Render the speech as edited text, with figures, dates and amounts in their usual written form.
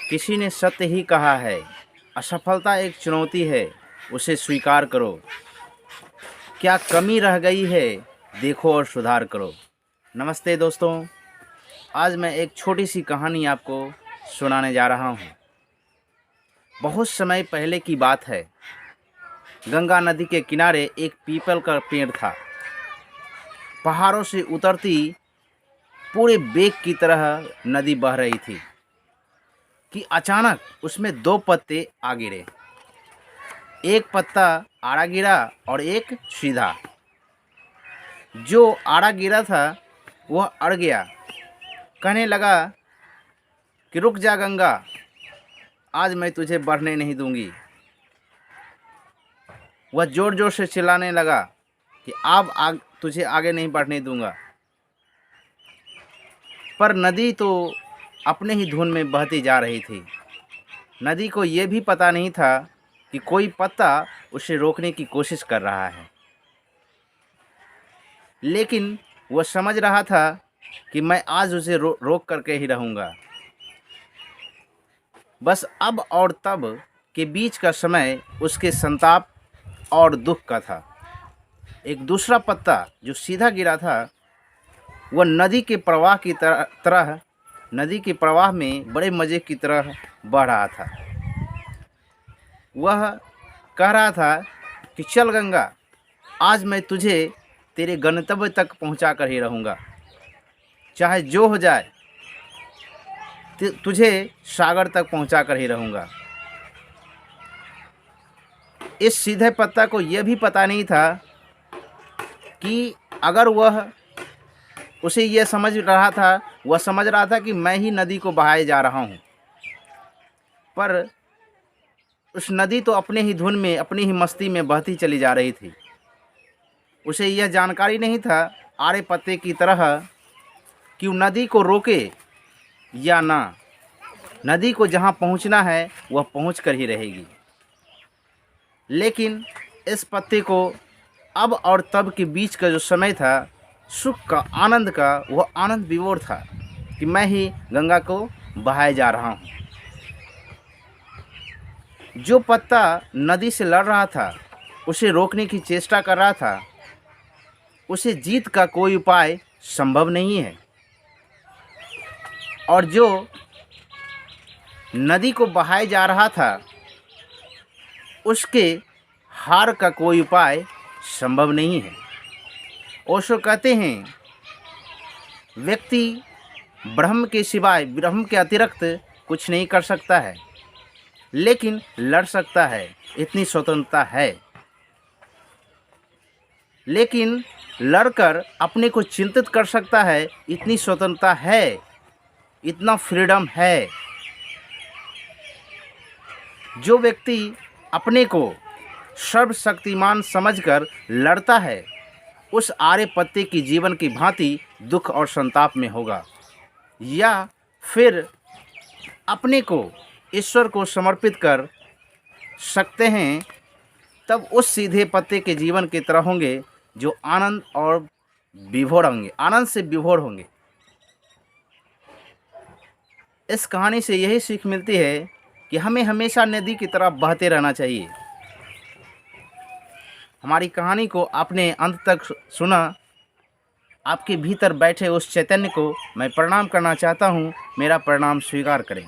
किसी ने सत्य ही कहा है, असफलता एक चुनौती है, उसे स्वीकार करो। क्या कमी रह गई है, देखो और सुधार करो। नमस्ते दोस्तों, आज मैं एक छोटी सी कहानी आपको सुनाने जा रहा हूँ। बहुत समय पहले की बात है। गंगा नदी के किनारे एक पीपल का पेड़ था। पहाड़ों से उतरती पूरे बेग की तरह नदी बह रही थी कि अचानक उसमें दो पत्ते आ गिरे। एक पत्ता आड़ा गिरा और एक सीधा। जो आड़ा गिरा था वह अड़ गया, कहने लगा कि रुक जा गंगा, आज मैं तुझे बढ़ने नहीं दूंगी। वह जोर जोर से चिल्लाने लगा कि अब तुझे आगे नहीं बढ़ने दूंगा। पर नदी तो अपने ही धुन में बहती जा रही थी। नदी को ये भी पता नहीं था कि कोई पत्ता उसे रोकने की कोशिश कर रहा है, लेकिन वह समझ रहा था कि मैं आज उसे रोक करके ही रहूँगा। बस अब और तब के बीच का समय उसके संताप और दुख का था। एक दूसरा पत्ता जो सीधा गिरा था, वह नदी के प्रवाह की तरह नदी के प्रवाह में बड़े मज़े की तरह बह रहा था। वह कह रहा था कि चल गंगा, आज मैं तुझे तेरे गंतव्य तक पहुंचा कर ही रहूँगा। चाहे जो हो जाए, तुझे सागर तक पहुंचा कर ही रहूँगा। इस सीधे पत्ता को यह भी पता नहीं था कि अगर उसे यह समझ रहा था कि मैं ही नदी को बहाए जा रहा हूँ, पर उस नदी तो अपने ही धुन में, अपनी ही मस्ती में बहती चली जा रही थी। उसे यह जानकारी नहीं था आड़े पत्ते की तरह कि वो नदी को रोके या ना। नदी को जहाँ पहुँचना है वह पहुँच कर ही रहेगी। लेकिन इस पत्ते को अब और तब के बीच का जो समय था, सुख का, आनंद का, वह आनंद विभोर था कि मैं ही गंगा को बहाए जा रहा हूँ। जो पत्ता नदी से लड़ रहा था, उसे रोकने की चेष्टा कर रहा था, उसे जीत का कोई उपाय संभव नहीं है। और जो नदी को बहाए जा रहा था, उसके हार का कोई उपाय संभव नहीं है। ओशो कहते हैं, व्यक्ति ब्रह्म के सिवाय, ब्रह्म के अतिरिक्त कुछ नहीं कर सकता है, लेकिन लड़ सकता है, इतनी स्वतंत्रता है। लेकिन लड़कर अपने को चिंतित कर सकता है, इतनी स्वतंत्रता है, इतना फ्रीडम है। जो व्यक्ति अपने को सर्वशक्तिमान समझकर लड़ता है, उस आड़े पत्ते की जीवन की भांति दुख और संताप में होगा। या फिर अपने को ईश्वर को समर्पित कर सकते हैं, तब उस सीधे पत्ते के जीवन की तरह होंगे जो आनंद और विभोर होंगे, आनंद से विभोर होंगे। इस कहानी से यही सीख मिलती है कि हमें हमेशा नदी की तरह बहते रहना चाहिए। हमारी कहानी को आपने अंत तक सुना। आपके भीतर बैठे उस चैतन्य को मैं प्रणाम करना चाहता हूँ। मेरा प्रणाम स्वीकार करें।